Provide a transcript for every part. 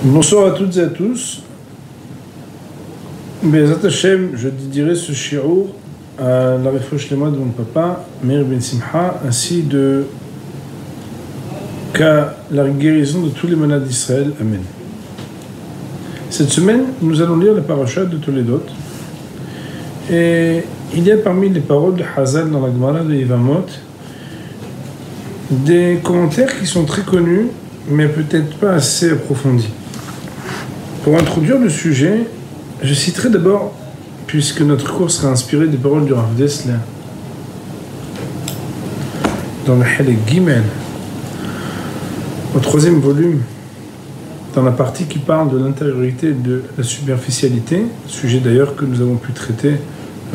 Bonsoir à toutes et à tous. Bezat Hashem, je dédierai ce shiur à la refouche les mois de mon papa, Meir Ben Simcha, ainsi qu'à la guérison de tous les malades d'Israël. Amen. Cette semaine, nous allons lire la paracha de Toledot. Et il y a parmi les paroles de Hazal dans la Gemara de Yevamot des commentaires qui sont très connus, mais peut-être pas assez approfondis. Pour introduire le sujet, je citerai d'abord, puisque notre cours sera inspiré des paroles du Rav Dessler, dans le Helek Gimel, au 3e volume, dans la partie qui parle de l'intériorité et de la superficialité, sujet d'ailleurs que nous avons pu traiter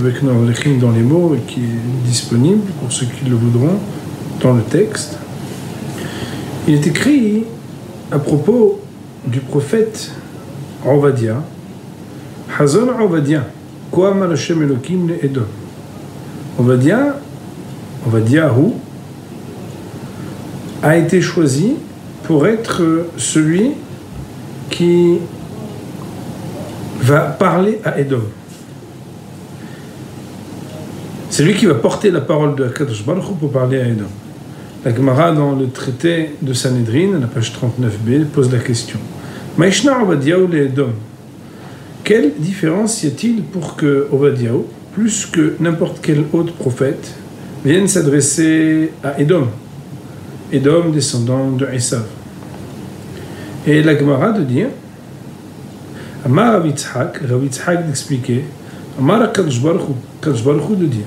avec nos Avlechim dans les mots et qui est disponible pour ceux qui le voudront dans le texte. Il est écrit à propos du prophète Ovadia, Hazon Ovadia, Koamar Hashem Elokim le Edom. Ovadiahu a été choisi pour être celui qui va parler à Edom. C'est lui qui va porter la parole de Akadosh Baruch Hu pour parler à Edom. La Gemara, dans le traité de Sanhedrin, à la page 39b, pose la question. Maïshna Ovadiahu le Edom. Quelle différence y a-t-il pour que Ovadiahu, plus que n'importe quel autre prophète, vienne s'adresser à Edom, descendant de Esav? Et la Gemara de dire, Amar Rav Yitzhak d'expliquer, Amar Kadosh Baruch Hu de dire,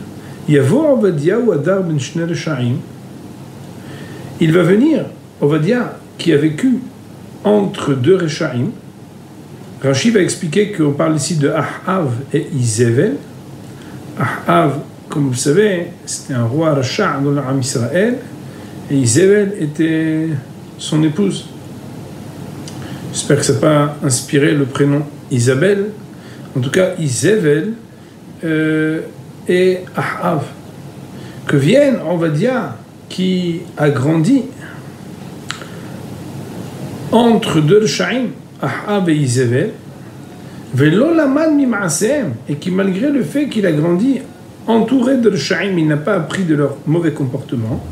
Yavo Ovadiahu Adar ben Shnei Reshaim, il va venir, Ovadia, qui a vécu entre deux Reshaim. Rashi va expliquer qu'on parle ici de Ahav et Izevel. Ahav, comme vous le savez, c'était un roi Rasha dans l'Am Israël, et Izevel était son épouse. J'espère que ça n'a pas inspiré le prénom Isabelle. En tout cas, Izevel et Ahav. Que vienne, on va dire, qui a grandi entre deux Reshaim, Ahav et Izevel, Velo lamad mim'asehem, et qui, malgré le fait qu'il a grandi entouré de Reshaim, il n'a pas appris de leur mauvais comportement,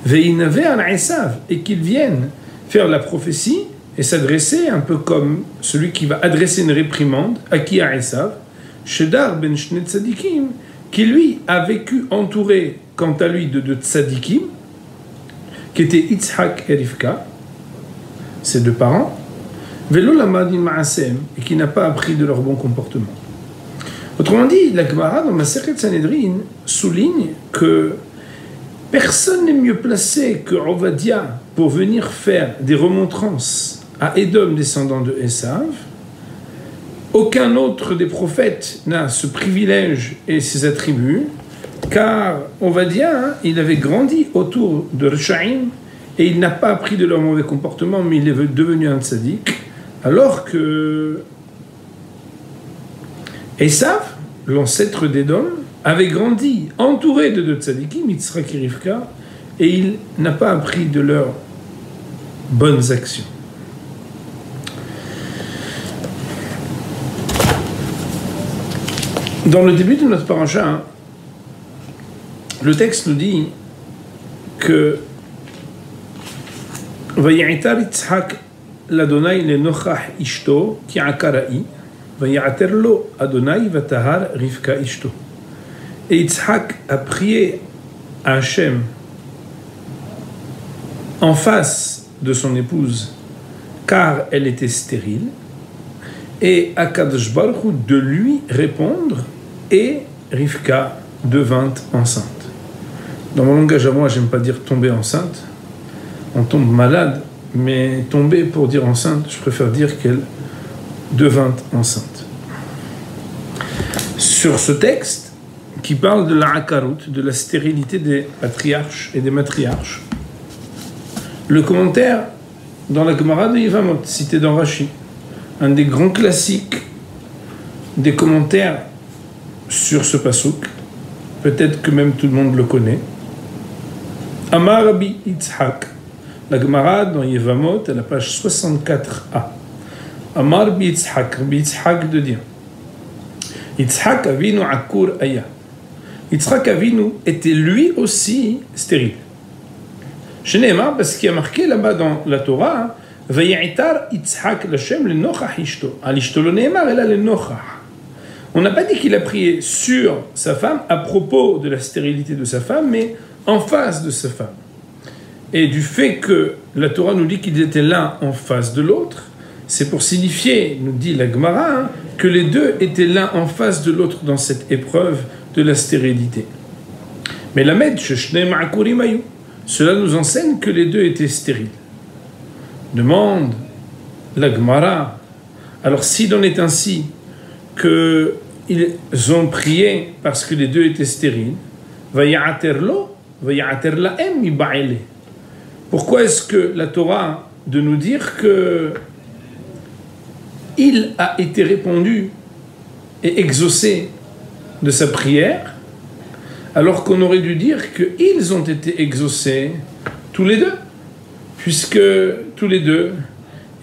Ve'inave al Esav, et qu'ils viennent faire la prophétie et s'adresser un peu comme celui qui va adresser une réprimande à qui? À Esav, Shedar ben Shnei Tzadikim, qui lui a vécu entouré, quant à lui, de Tzadikim, qui étaient Yitzhak et Rivka, ses deux parents, Velo lamad ma'asem, et qui n'a pas appris de leur bon comportement. Autrement dit, la Gemara dans Masechet Sanhedrin souligne que personne n'est mieux placé que Ovadia pour venir faire des remontrances à Edom, descendant de Esav. Aucun autre des prophètes n'a ce privilège et ces attributs, car Ovadia, il avait grandi autour de Reshaim et il n'a pas appris de leur mauvais comportement, mais il est devenu un tzaddik. Alors que Esav, l'ancêtre d'Edom, avait grandi entouré de deux tzadikim, Yitzhak et Rivka, et il n'a pas appris de leurs bonnes actions. Dans le début de notre paracha, le texte nous dit que Vayi'tar Yitzhak l'Adonai le nochach ishto ki akarai, vayi'ater lo Adonai vatahar Rivka ishto. Et Yitzhak a prié à Hachem en face de son épouse, car elle était stérile, et Akadosh Baruch Hu de lui répondre, et Rivka devint enceinte. Dans mon langage à moi, j'aime pas dire tomber enceinte, on tombe malade, mais tomber pour dire enceinte, je préfère dire qu'elle devint enceinte. Sur ce texte, qui parle de la akarut, de la stérilité des patriarches et des matriarches, le commentaire dans la Gemara de Yevamot, cité dans Rashi, un des grands classiques des commentaires sur ce pasuk, peut-être que même tout le monde le connaît, Amar Rabbi Yitzhak, La Gemara dans Yevamot, à la page 64a. Amar bi Yitzhak de dire. Yitzhak Avinu Akur Aya. Yitzhak Avinu était lui aussi stérile. Shneimar, parce qu'il y a marqué là-bas dans la Torah, Vayitar Yitzhak Lashem le Nochach Ishto. Al Ishto lo Neemar, elle a le Nochach. On n'a pas dit qu'il a prié sur sa femme à propos de la stérilité de sa femme, mais en face de sa femme. Et du fait que la Torah nous dit qu'ils étaient l'un en face de l'autre, c'est pour signifier, nous dit la Gemara, que les deux étaient l'un en face de l'autre dans cette épreuve de la stérilité. Mais la Med, cela nous enseigne que les deux étaient stériles. Demande la Gemara. Alors s'il en est ainsi qu'ils ont prié parce que les deux étaient stériles, pourquoi est-ce que la Torah de nous dire que il a été répondu et exaucé de sa prière, alors qu'on aurait dû dire qu'ils ont été exaucés tous les deux, puisque tous les deux,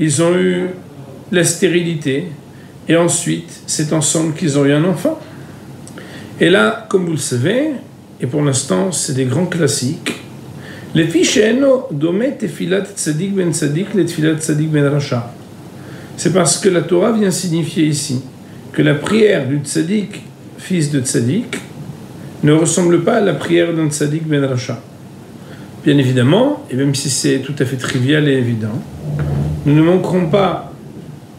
ils ont eu la stérilité, et ensuite, c'est ensemble qu'ils ont eu un enfant. Et là, comme vous le savez, et pour l'instant, c'est des grands classiques, les ficheno domet tefilat tzadik ben tzadik le tefilat tzadik ben rasha. C'est parce que la Torah vient signifier ici que la prière du tzaddik, fils de tzaddik, ne ressemble pas à la prière d'un tzaddik ben rasha. Bien évidemment, et même si c'est tout à fait trivial et évident, nous ne manquerons pas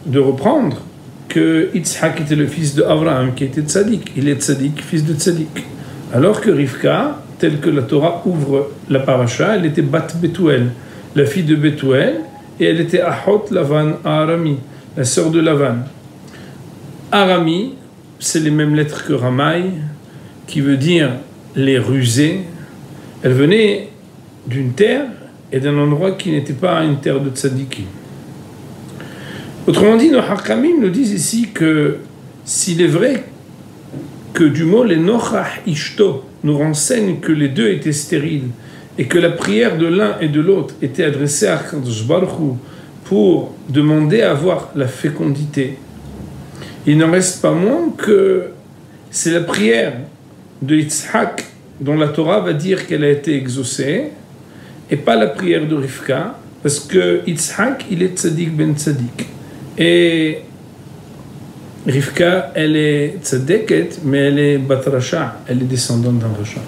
de reprendre que Yitzhak était le fils de Abraham qui était tzaddik. Il est tzaddik, fils de tzaddik. Alors que Rivka, telle que la Torah ouvre la paracha, elle était Bat Betuel, la fille de Betuel, et elle était Ahot Lavan Arami, la sœur de Lavan. Arami, c'est les mêmes lettres que Ramai, qui veut dire les rusés. Elle venait d'une terre et d'un endroit qui n'était pas une terre de tzaddikim. Autrement dit, nos Hakamim nous disent ici que s'il est vrai que du mot les Nochach Ishto nous renseigne que les deux étaient stériles et que la prière de l'un et de l'autre était adressée à Kadosh Baruch Hu pour demander à avoir la fécondité, il n'en reste pas moins que c'est la prière de Yitzhak dont la Torah va dire qu'elle a été exaucée et pas la prière de Rivka, parce que Yitzhak, il est tzaddik ben tzaddik. Et Rivka, elle est tzaddeket, mais elle est bat rasha, elle est descendante d'un rasha.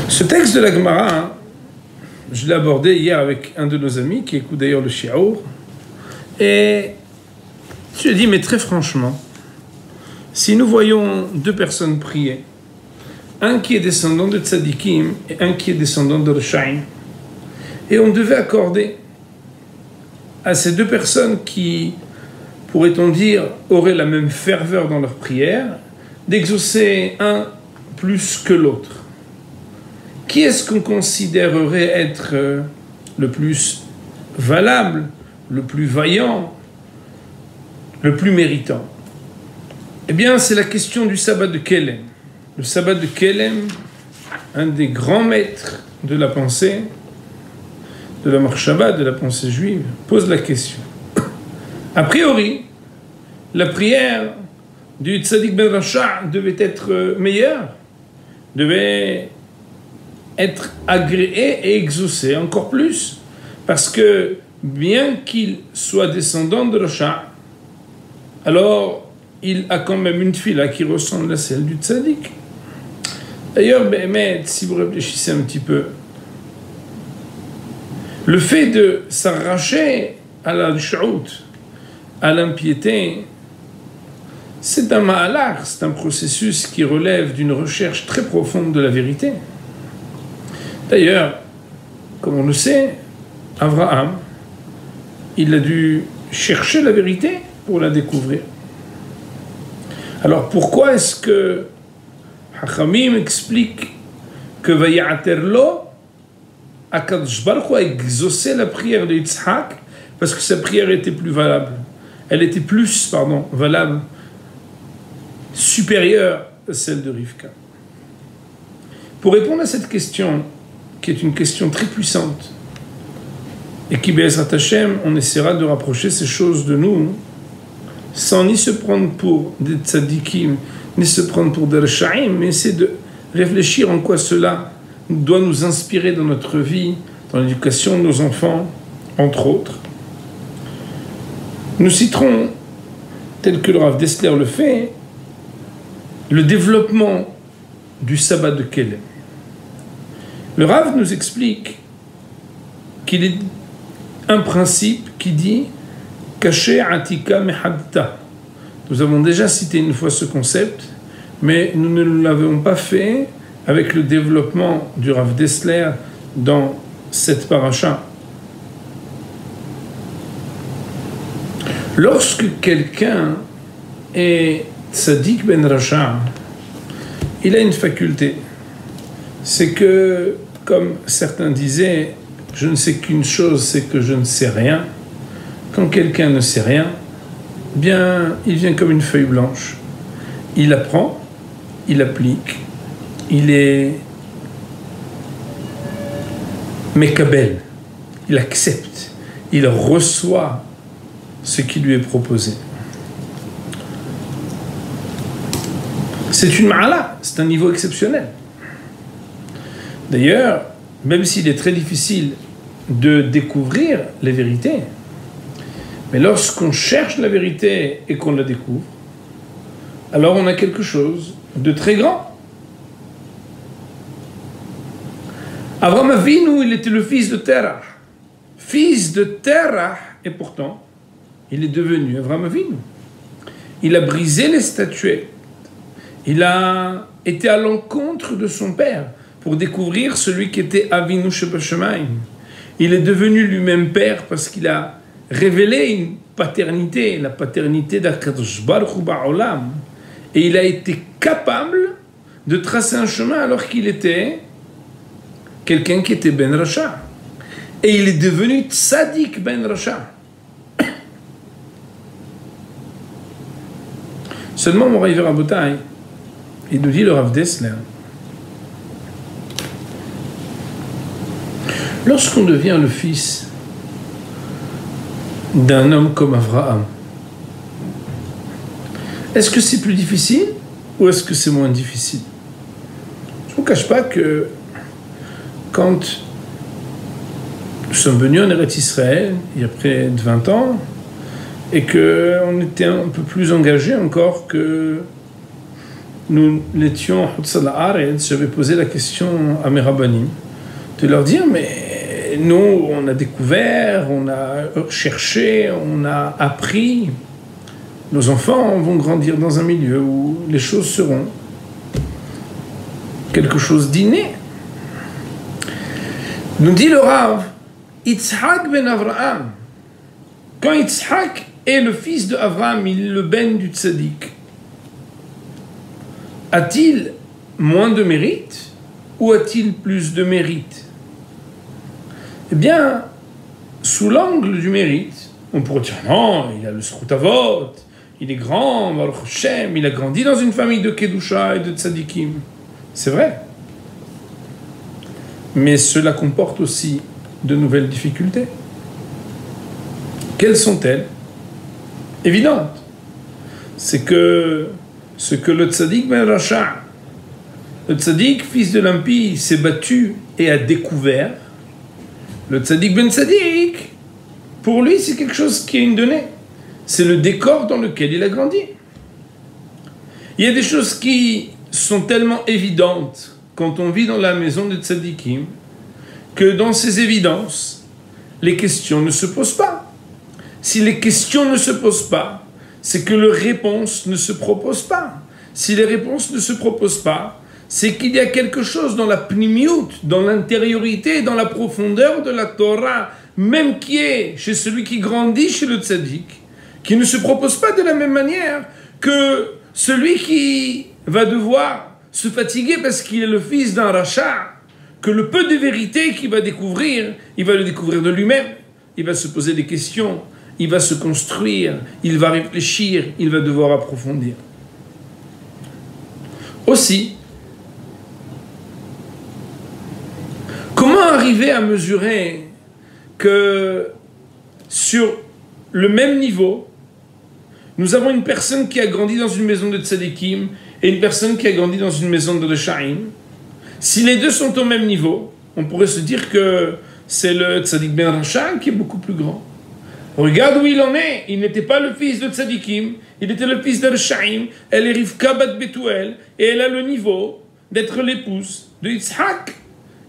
Ce texte de la Gemara, je l'ai abordé hier avec un de nos amis qui écoute d'ailleurs le shi'ur, et je lui ai dit, mais très franchement, si nous voyons deux personnes prier, un qui est descendant de tzaddikim et un qui est descendant de rashaim, et on devait accorder à ces deux personnes qui, pourrait-on dire, auraient la même ferveur dans leur prière, d'exaucer un plus que l'autre. Qui est-ce qu'on considérerait être le plus valable, le plus vaillant, le plus méritant? Eh bien, c'est la question du sabbat de Kelem. Le sabbat de Kelem, un des grands maîtres de la pensée, de la marchaba, de la pensée juive, pose la question. A priori, la prière du tzaddik ben rasha devait être meilleure, devait être agréée et exaucée encore plus, parce que bien qu'il soit descendant de rasha, alors il a quand même une fila qui ressemble à celle du tzaddik. D'ailleurs, si vous réfléchissez un petit peu, le fait de s'arracher à la rish'out, à l'impiété, c'est un ma'alar, c'est un processus qui relève d'une recherche très profonde de la vérité. D'ailleurs, comme on le sait, Abraham, il a dû chercher la vérité pour la découvrir. Alors pourquoi est-ce que Hachamim explique que Vayater lo, Akadosh Baruch Hu a exaucé la prière de Yitzhak parce que sa prière était plus valable. Elle était plus, valable, supérieure à celle de Rivka. Pour répondre à cette question, qui est une question très puissante, et qui, Be'ezrat Hashem, on essaiera de rapprocher ces choses de nous, sans ni se prendre pour des tzadikim, ni se prendre pour des resha'im, mais essayer de réfléchir en quoi cela doit nous inspirer dans notre vie, dans l'éducation de nos enfants, entre autres. Nous citerons, tel que le Rav Dessler le fait, le développement du sabbat de Kelem. Le Rav nous explique qu'il est un principe qui dit Kaché Atika Mehadta. Nous avons déjà cité une fois ce concept, mais nous ne l'avons pas fait avec le développement du Rav Dessler dans cette paracha. Lorsque quelqu'un est tzaddik ben rasha, il a une faculté. C'est que, comme certains disaient, je ne sais qu'une chose, c'est que je ne sais rien. Quand quelqu'un ne sait rien, bien, il vient comme une feuille blanche. Il apprend, il applique, il est mekabel, il accepte, il reçoit ce qui lui est proposé. C'est une ma'ala, c'est un niveau exceptionnel. D'ailleurs, même s'il est très difficile de découvrir les vérités, mais lorsqu'on cherche la vérité et qu'on la découvre, alors on a quelque chose de très grand. Avraham Avinu, il était le fils de Terah. Fils de Terah, et pourtant, il est devenu Avraham Avinu. Il a brisé les statuettes. Il a été à l'encontre de son père pour découvrir celui qui était Avinu Shebashamayim. Il est devenu lui-même père parce qu'il a révélé une paternité, la paternité d'Akadosh Baruch Hu Ba'olam. Et il a été capable de tracer un chemin alors qu'il était quelqu'un qui était Ben Rasha. Et il est devenu Tzadik Ben Rasha. Seulement, mon Rav Rabotai, il nous dit le Rav Dessler, lorsqu'on devient le fils d'un homme comme Avraham, est-ce que c'est plus difficile ou est-ce que c'est moins difficile? Je ne vous cache pas que quand nous sommes venus en Eretz Israël, il y a près de 20 ans, et qu'on était un peu plus engagés encore que nous l'étions, j'avais posé la question à mes rabbanim, de leur dire, mais nous, on a découvert, on a cherché, on a appris. Nos enfants vont grandir dans un milieu où les choses seront quelque chose d'inné. Nous dit le Rav, Yitzhak ben Avraham, quand Yitzhak est le fils de Avraham, il est le ben du tzaddik, a-t-il moins de mérite ou a-t-il plus de mérite? Eh bien, sous l'angle du mérite, on pourrait dire non, il a le Zchut Avot, il est grand, Baruch Hashem, il a grandi dans une famille de Kedusha et de Tzadikim. C'est vrai. Mais cela comporte aussi de nouvelles difficultés. Quelles sont-elles? Évidentes. C'est que ce que le Tzadik ben Rasha, le Tzadik, fils de l'impie, s'est battu et a découvert, le Tzadik ben Tzadik, pour lui, c'est quelque chose qui est une donnée. C'est le décor dans lequel il a grandi. Il y a des choses qui sont tellement évidentes quand on vit dans la maison de Tzadikim que dans ces évidences, les questions ne se posent pas. Si les questions ne se posent pas, c'est que les réponses ne se proposent pas. Si les réponses ne se proposent pas, c'est qu'il y a quelque chose dans la pnimiut, dans l'intériorité, dans la profondeur de la Torah, même qui est chez celui qui grandit chez le tzaddik, qui ne se propose pas de la même manière que celui qui va devoir se fatiguer parce qu'il est le fils d'un rachat, que le peu de vérité qu'il va découvrir, il va le découvrir de lui-même, il va se poser des questions, il va se construire, il va réfléchir, il va devoir approfondir. Aussi, comment arriver à mesurer que sur le même niveau, nous avons une personne qui a grandi dans une maison de tzadikim et une personne qui a grandi dans une maison de Rechaim. Si les deux sont au même niveau, on pourrait se dire que c'est le tzadik ben Rasha qui est beaucoup plus grand. Regarde où il en est. Il n'était pas le fils de tzadikim, il était le fils de Rechaim. Elle est Rivka bat Betuel et elle a le niveau d'être l'épouse de Yitzhak.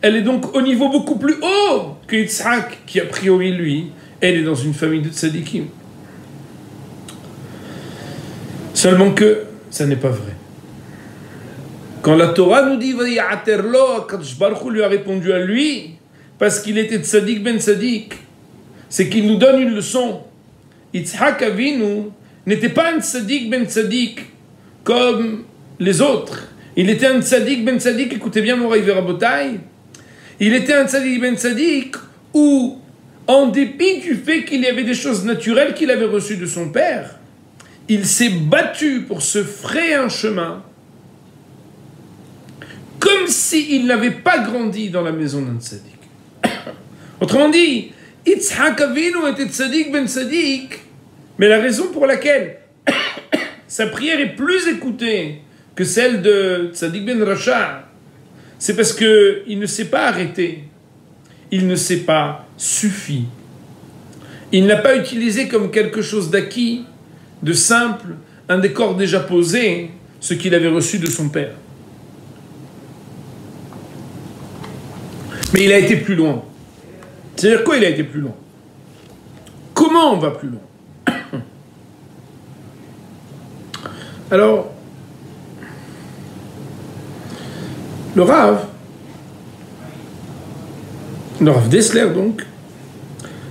Elle est donc au niveau beaucoup plus haut que Yitzhak, qui a priori, lui, elle est dans une famille de tzadikim. Seulement que ça n'est pas vrai. Quand la Torah nous dit Kadosh Baruch Hu lui a répondu à lui, parce qu'il était tzadik ben tzadik, c'est qu'il nous donne une leçon. Yitzhak Avinu n'était pas un tzadik ben tzadik comme les autres. Il était un tzadik ben tzadik, écoutez bien mon Rav Rabotai, il était un tzadik ben tzadik où, en dépit du fait qu'il y avait des choses naturelles qu'il avait reçues de son père, il s'est battu pour se frayer un chemin comme s'il n'avait pas grandi dans la maison d'un tzadik. Autrement dit, Yitzhak Avinu était tzadik ben tzadik, mais la raison pour laquelle sa prière est plus écoutée que celle de tzadik ben Rasha, c'est parce qu'il ne s'est pas arrêté, il ne s'est pas suffi. Il n'a pas utilisé comme quelque chose d'acquis, de simple, un décor déjà posé, ce qu'il avait reçu de son père. Mais il a été plus loin. C'est-à-dire quoi, il a été plus loin? Comment on va plus loin? Alors, le Rav Dessler, donc,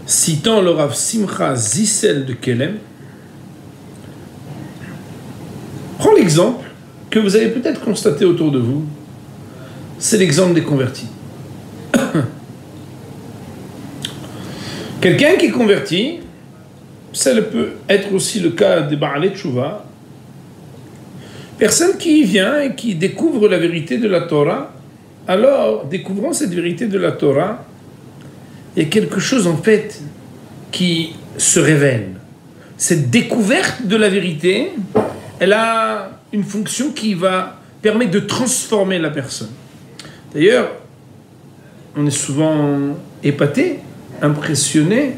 citant le Rav Simcha Zissel de Kelem, prend l'exemple que vous avez peut-être constaté autour de vous, c'est l'exemple des convertis. Quelqu'un qui est converti, ça peut être aussi le cas des Baalei Tshuva, personne qui vient et qui découvre la vérité de la Torah. Alors, découvrant cette vérité de la Torah, il y a quelque chose en fait qui se révèle. Cette découverte de la vérité, elle a une fonction qui va permettre de transformer la personne. D'ailleurs, on est souvent épaté, impressionné,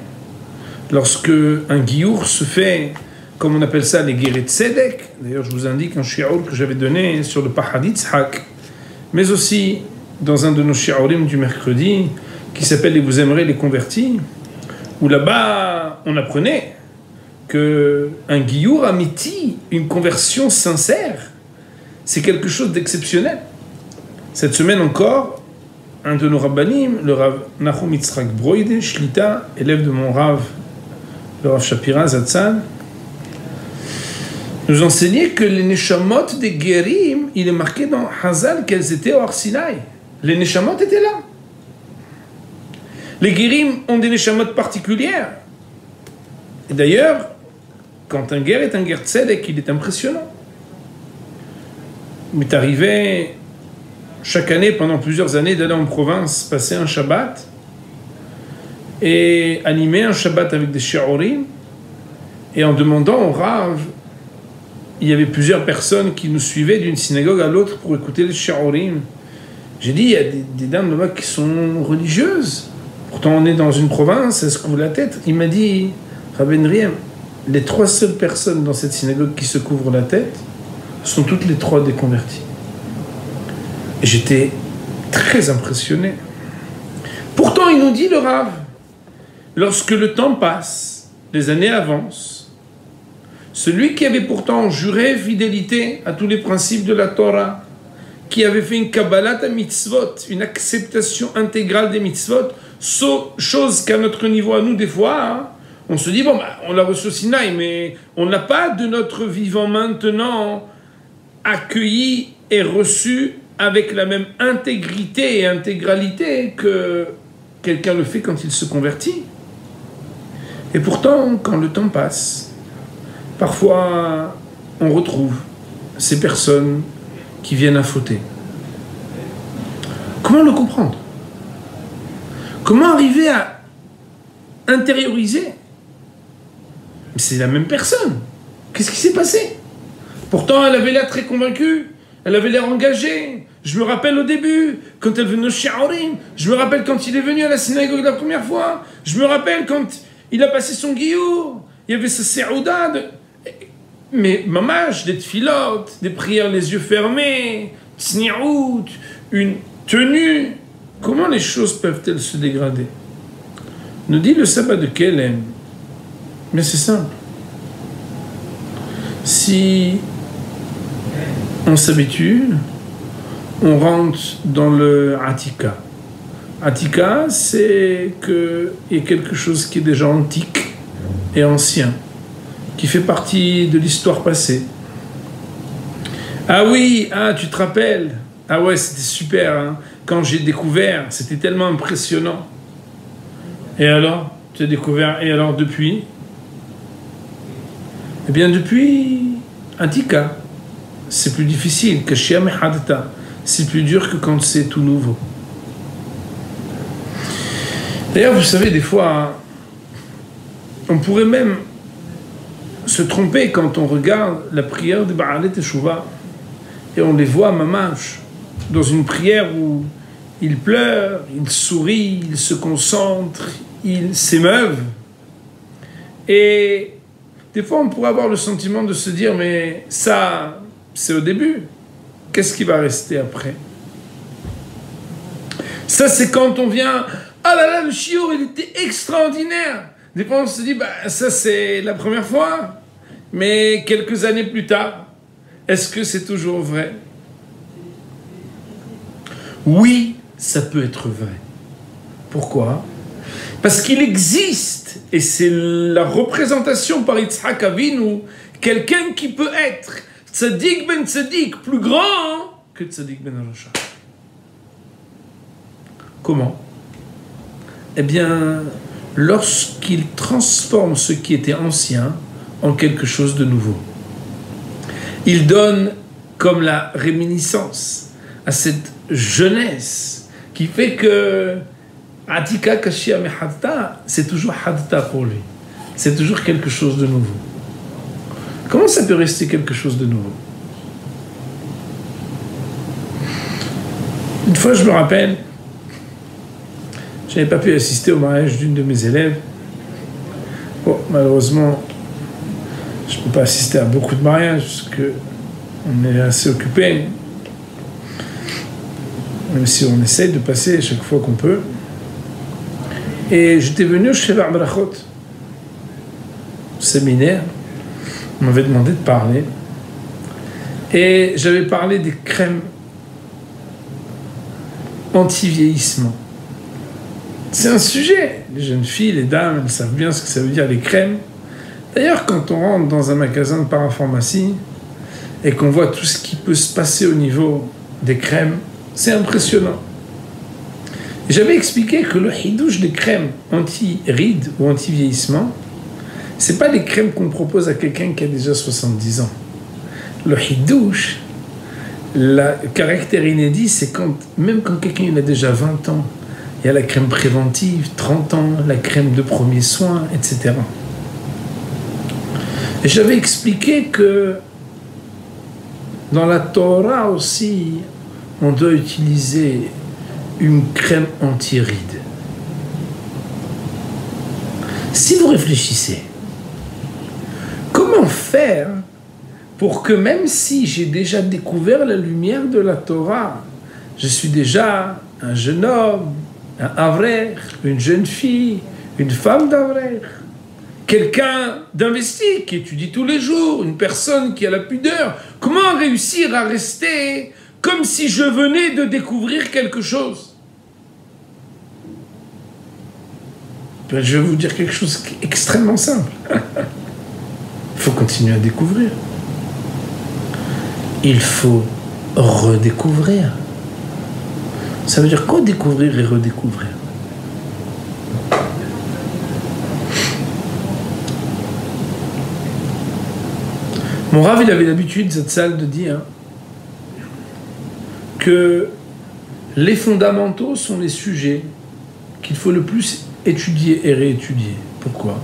lorsque un giour se fait, comme on appelle ça, les Geret Tzedek. D'ailleurs, je vous indique un shi'ur que j'avais donné sur le Pahad Yitzhak, mais aussi dans un de nos shi'urim du mercredi, qui s'appelle « Et vous aimerez les convertis », où là-bas, on apprenait qu'un giour amiti, une conversion sincère, c'est quelque chose d'exceptionnel. Cette semaine encore, un de nos rabbanim, le Rav Nachum Yitzhak Broide, Shlita, élève de mon Rav, le Rav Shapira Zatzal, nous enseignait que les neshamot des Gerim, il est marqué dans Hazal qu'elles étaient au Har Sinaï. Les neshamot étaient là. Les Gerim ont des neshamot particulières. Et d'ailleurs, quand un guerre est un guerre tzedek, il est impressionnant. Il m'est arrivé chaque année, pendant plusieurs années, d'aller en province, passer un Shabbat et animer un Shabbat avec des shi'urim. Et en demandant au Rav, il y avait plusieurs personnes qui nous suivaient d'une synagogue à l'autre pour écouter les shi'urim. J'ai dit, il y a des dames là-bas qui sont religieuses. Pourtant, on est dans une province, elles se couvrent la tête. Il m'a dit, Rav Riem, les 3 seules personnes dans cette synagogue qui se couvrent la tête sont toutes les 3 des convertis. Et j'étais très impressionné. Pourtant, il nous dit, le Rav, lorsque le temps passe, les années avancent, celui qui avait pourtant juré fidélité à tous les principes de la Torah, qui avait fait une kabbalat à mitzvot, une acceptation intégrale des mitzvot, chose qu'à notre niveau, à nous, des fois, hein, on se dit, bon, bah, on l'a reçu au Sinaï, mais on n'a pas de notre vivant maintenant accueilli et reçu avec la même intégrité et intégralité que quelqu'un le fait quand il se convertit. Et pourtant, quand le temps passe, parfois on retrouve ces personnes qui viennent à fauter. Comment le comprendre? Comment arriver intériorisé. Mais c'est la même personne. Qu'est-ce qui s'est passé? Pourtant, elle avait l'air très convaincue. Elle avait l'air engagée. Je me rappelle au début, quand elle venait au Shi'arim. Je me rappelle quand il est venu à la synagogue la première fois. Je me rappelle quand il a passé son guilloux. Il y avait sa séouda. Mais mamage, des tfilotes, des prières les yeux fermés, tsniout, une tenue. Comment les choses peuvent-elles se dégrader? Nous dit le sabbat de Kelem. Mais c'est simple. Si on s'habitue, on rentre dans le Atika. Atika, c'est qu'il y a quelque chose qui est déjà antique et ancien, qui fait partie de l'histoire passée. Ah oui, ah tu te rappelles? Ah ouais, c'était super, hein? Quand j'ai découvert, c'était tellement impressionnant. Et alors? Tu as découvert, et alors depuis? Eh bien depuis Atika, c'est plus difficile que Shiam Hadta. C'est plus dur que quand c'est tout nouveau. D'ailleurs, vous savez, des fois, on pourrait même se tromper quand on regarde la prière de Ba'alet Teshuvah et on les voit mamash dans une prière où ils pleurent, ils sourient, ils se concentrent, ils s'émeuvent. Et des fois, on pourrait avoir le sentiment de se dire, mais ça, c'est au début. Qu'est-ce qui va rester après? Ça, c'est quand on vient, ah là là, le shiur, il était extraordinaire. Des fois, on se dit, bah, ça, c'est la première fois. Mais quelques années plus tard, est-ce que c'est toujours vrai? Oui, ça peut être vrai. Pourquoi? Parce qu'il existe, et c'est la représentation par Yitzhak Avinu, quelqu'un qui peut être Tzadik ben Tzadik, plus grand que Tzadik ben Rasha. Comment? Eh bien, lorsqu'il transforme ce qui était ancien en quelque chose de nouveau. Il donne comme la réminiscence à cette jeunesse qui fait que Atika Kashia Mehadta, c'est toujours Hadta pour lui. C'est toujours quelque chose de nouveau. Comment ça peut rester quelque chose de nouveau? Une fois, je me rappelle, je n'avais pas pu assister au mariage d'une de mes élèves. Bon, malheureusement, je ne peux pas assister à beaucoup de mariages parce qu'on est assez occupé. Même si on essaie de passer chaque fois qu'on peut. Et j'étais venu chez Barbrachot, au séminaire. On m'avait demandé de parler. Et j'avais parlé des crèmes anti-vieillissement. C'est un sujet. Les jeunes filles, les dames, elles savent bien ce que ça veut dire, les crèmes. D'ailleurs, quand on rentre dans un magasin de parapharmacie et qu'on voit tout ce qui peut se passer au niveau des crèmes, c'est impressionnant. J'avais expliqué que le hidouche des crèmes anti-rides ou anti-vieillissement, c'est pas les crèmes qu'on propose à quelqu'un qui a déjà 70 ans. Le hidouche, le caractère inédit, c'est même quand quelqu'un il a déjà 20 ans, il y a la crème préventive, 30 ans, la crème de premiers soins, etc. Et j'avais expliqué que dans la Torah aussi, on doit utiliser une crème anti-rides. Si vous réfléchissez, comment faire pour que même si j'ai déjà découvert la lumière de la Torah, je suis déjà un jeune homme, un avrer, une jeune fille, une femme d'avrer, quelqu'un d'investi qui étudie tous les jours, une personne qui a la pudeur, comment réussir à rester comme si je venais de découvrir quelque chose? Je vais vous dire quelque chose d'extrêmement simple. Il faut continuer à découvrir. Il faut redécouvrir. Ça veut dire quoi, découvrir et redécouvrir? Mon Rav, il avait l'habitude, cette salle, de dire que les fondamentaux sont les sujets qu'il faut le plus étudier et réétudier. Pourquoi?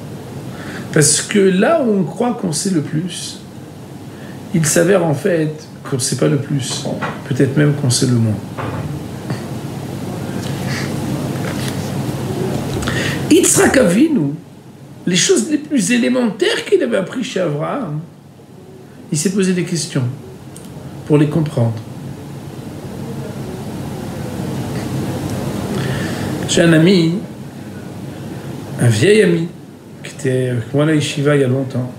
Parce que là où on croit qu'on sait le plus, il s'avère en fait qu'on ne sait pas le plus. Peut-être même qu'on sait le moins. Yitzhak Avinu, les choses les plus élémentaires qu'il avait appris chez Abraham, il s'est posé des questions pour les comprendre. J'ai un ami, un vieil ami, qui était avec moi à la yeshiva il y a longtemps,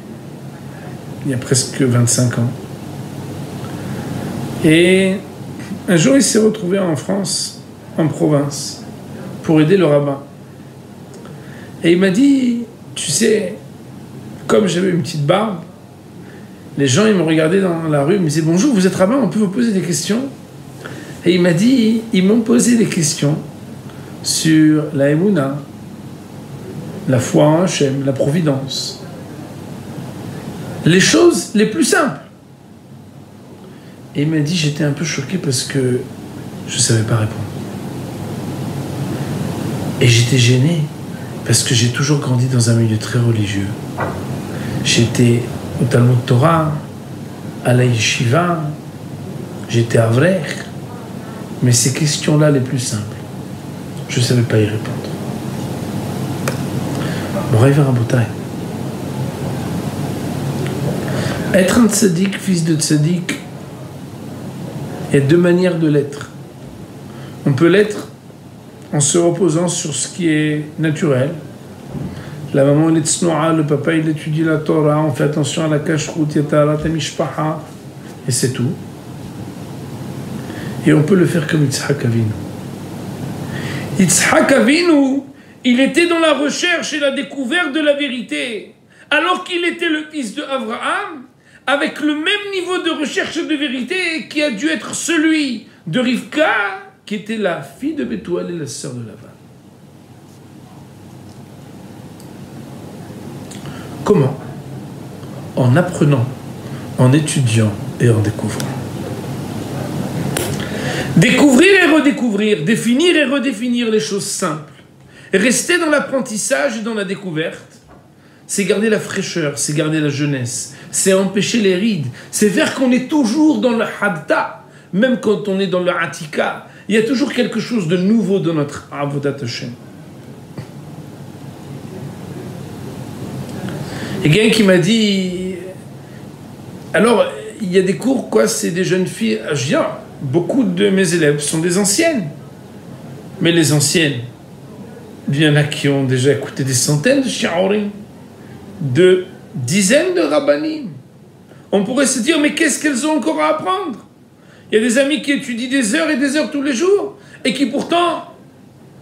il y a presque 25 ans. Et un jour, il s'est retrouvé en France, en province, pour aider le rabbin. Et il m'a dit, tu sais, comme j'avais une petite barbe, les gens, ils me regardaient dans la rue, ils me disaient, bonjour, vous êtes rabbin, on peut vous poser des questions? Et il m'a dit, ils m'ont posé des questions sur la Emouna, la foi en Hachem, la providence. Les choses les plus simples. Et il m'a dit, j'étais un peu choqué parce que je ne savais pas répondre. Et j'étais gêné parce que j'ai toujours grandi dans un milieu très religieux. J'étais au Talmud Torah, à la yeshiva, j'étais à Avrech. Mais ces questions-là, les plus simples, je ne savais pas y répondre. Moraï Rabotai. Être un tzaddik, fils de tzaddik, il y a deux manières de l'être. On peut l'être en se reposant sur ce qui est naturel. La maman elle est tsnoa, le papa il étudie la Torah, on fait attention à la kashrut, yatarat, mishpaha, et c'est tout. Et on peut le faire comme Yitzhak Avinu. Yitzhak Avinu, il était dans la recherche et la découverte de la vérité, alors qu'il était le fils de Abraham, avec le même niveau de recherche de vérité qui a dû être celui de Rivka, qui était la fille de Bethuel et la sœur de Lavan. Comment? En apprenant, en étudiant et en découvrant. Découvrir et redécouvrir, définir et redéfinir les choses simples. Rester dans l'apprentissage et dans la découverte, c'est garder la fraîcheur, c'est garder la jeunesse, c'est empêcher les rides, c'est faire qu'on est toujours dans le hadda, même quand on est dans le atika. Il y a toujours quelque chose de nouveau dans notre avodat Hashem. Il y a quelqu'un qui m'a dit, alors il y a des cours, quoi, c'est des jeunes filles. Je dis, ah, beaucoup de mes élèves sont des anciennes. Mais les anciennes, il y en a qui ont déjà écouté des centaines de shiurim, de dizaines de rabbanim. On pourrait se dire, mais qu'est-ce qu'elles ont encore à apprendre? Il y a des amis qui étudient des heures et des heures tous les jours, et qui pourtant,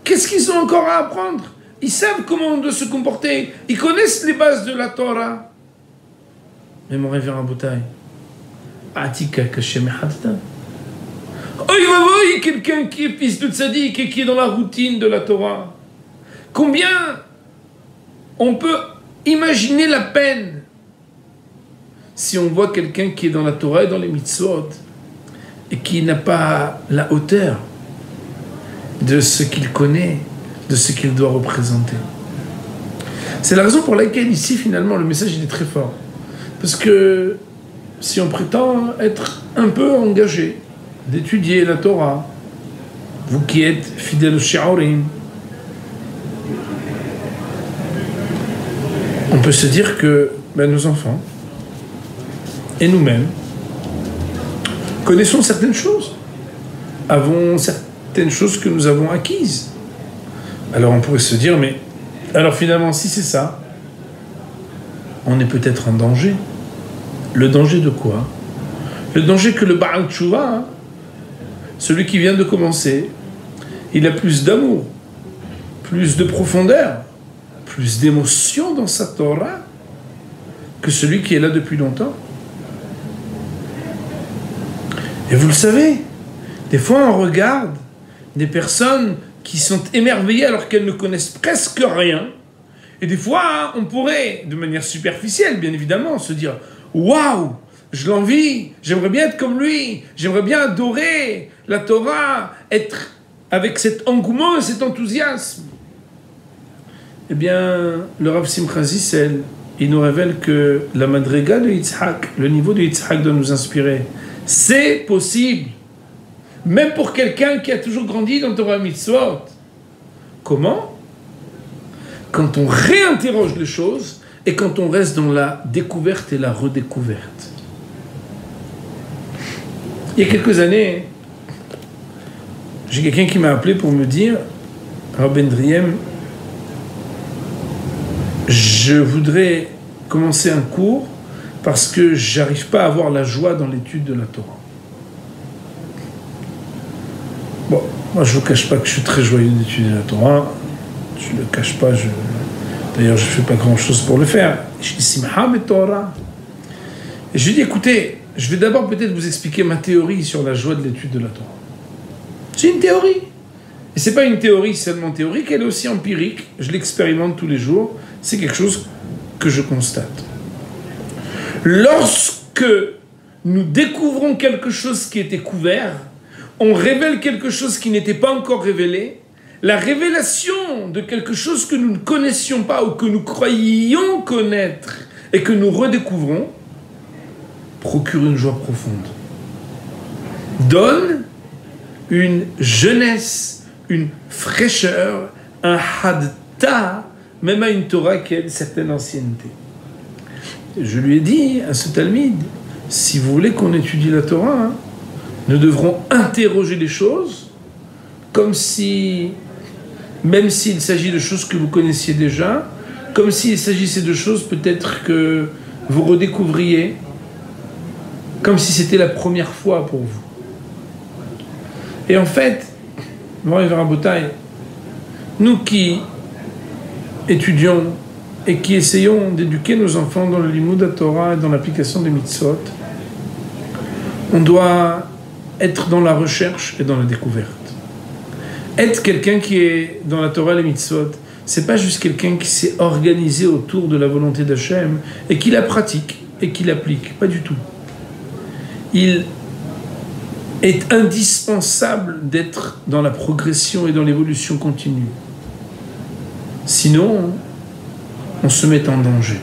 qu'est-ce qu'ils ont encore à apprendre? Ils savent comment on doit se comporter, ils connaissent les bases de la Torah. Mais mon révérend Boutaï, Atika Kashem Hadda. Oh, il va voir quelqu'un qui est fils de tzaddik et qui est dans la routine de la Torah. Combien on peut imaginer la peine si on voit quelqu'un qui est dans la Torah et dans les mitzvot et qui n'a pas la hauteur de ce qu'il connaît, de ce qu'il doit représenter. C'est la raison pour laquelle ici finalement le message il est très fort. Parce que si on prétend être un peu engagé, d'étudier la Torah, vous qui êtes fidèles au shiurim, on peut se dire que nos enfants et nous-mêmes connaissons certaines choses, avons certaines choses que nous avons acquises. Alors on pourrait se dire, mais alors finalement si c'est ça, on est peut-être en danger. Le danger de quoi? Le danger que le Baal Tshuva, celui qui vient de commencer, il a plus d'amour, plus de profondeur, plus d'émotion dans sa Torah que celui qui est là depuis longtemps. Et vous le savez, des fois on regarde des personnes qui sont émerveillées alors qu'elles ne connaissent presque rien. Et des fois, on pourrait, de manière superficielle, bien évidemment, se dire « Waouh, je l'envie, j'aimerais bien être comme lui, j'aimerais bien adorer la Torah, être avec cet engouement et cet enthousiasme. » eh bien, le Rav Simcha Zissel, il nous révèle que la madriga de Yitzhak, le niveau de Yitzhak doit nous inspirer. C'est possible, même pour quelqu'un qui a toujours grandi dans Torah Mitzvot. Comment? Quand on réinterroge les choses et quand on reste dans la découverte et la redécouverte. Il y a quelques années, j'ai quelqu'un qui m'a appelé pour me dire « Rabbi Driem, je voudrais commencer un cours parce que j'arrive pas à avoir la joie dans l'étude de la Torah. » Bon, moi je ne vous cache pas que je suis très joyeux d'étudier la Torah. Je ne le cache pas, d'ailleurs je ne fais pas grand-chose pour le faire. Je dis « Simcha beTorah ». Et je lui dis « Écoutez, je vais d'abord peut-être vous expliquer ma théorie sur la joie de l'étude de la Torah. » C'est une théorie. Et ce n'est pas une théorie seulement théorique, elle est aussi empirique. Je l'expérimente tous les jours. C'est quelque chose que je constate. Lorsque nous découvrons quelque chose qui était couvert, on révèle quelque chose qui n'était pas encore révélé, la révélation de quelque chose que nous ne connaissions pas ou que nous croyions connaître et que nous redécouvrons procure une joie profonde. Donne une jeunesse, une fraîcheur, un hadta, même à une Torah qui a une certaine ancienneté. Je lui ai dit à ce Talmide, si vous voulez qu'on étudie la Torah, nous devrons interroger les choses comme si, même s'il s'agit de choses que vous connaissiez déjà, comme s'il s'agissait de choses peut-être que vous redécouvriez, comme si c'était la première fois pour vous. Et en fait, nous qui étudions et qui essayons d'éduquer nos enfants dans le Limoud HaTorah et dans l'application des mitzvot, on doit être dans la recherche et dans la découverte. Être quelqu'un qui est dans la Torah et les mitzvot, c'est pas juste quelqu'un qui s'est organisé autour de la volonté d'Hachem et qui la pratique et qui l'applique, pas du tout. Il est indispensable d'être dans la progression et dans l'évolution continue. Sinon, on se met en danger.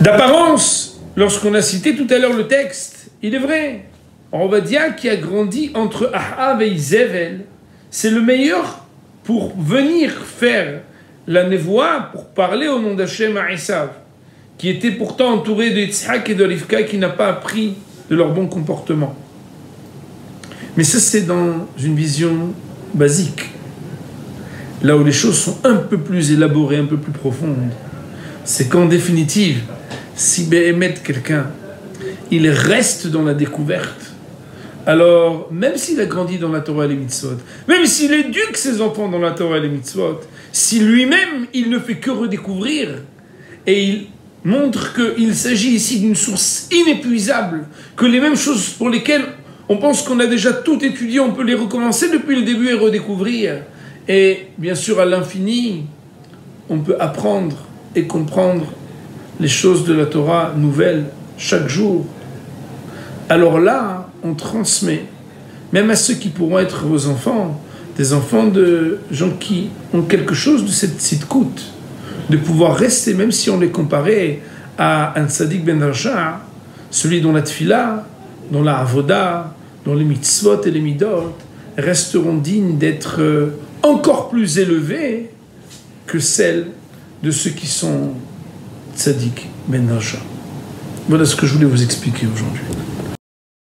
D'apparence, lorsqu'on a cité tout à l'heure le texte, il est vrai, Ovadia qui a grandi entre Ahav et Izével, c'est le meilleur pour venir faire la névoie, pour parler au nom d'Hachem à Esav, qui était pourtant entouré de Yitzhak et de Rivka, qui n'a pas appris de leur bon comportement. Mais ça, c'est dans une vision basique. Là où les choses sont un peu plus élaborées, un peu plus profondes, c'est qu'en définitive, si Béhémet, quelqu'un, il reste dans la découverte, alors, même s'il a grandi dans la Torah et les mitzvot, même s'il éduque ses enfants dans la Torah et les mitzvot, si lui-même, il ne fait que redécouvrir, et il montre qu'il s'agit ici d'une source inépuisable, que les mêmes choses pour lesquelles on pense qu'on a déjà tout étudié, on peut les recommencer depuis le début et redécouvrir. Et bien sûr, à l'infini, on peut apprendre et comprendre les choses de la Torah nouvelles chaque jour. Alors là, on transmet, même à ceux qui pourront être vos enfants, des enfants de gens qui ont quelque chose de cette tzidkout, de pouvoir rester, même si on les comparait à un tzaddik ben Rasha, celui dont la tfila, dont la avoda, dont les mitzvot et les midot resteront dignes d'être encore plus élevés que celles de ceux qui sont tzaddik ben Rasha. Voilà ce que je voulais vous expliquer aujourd'hui.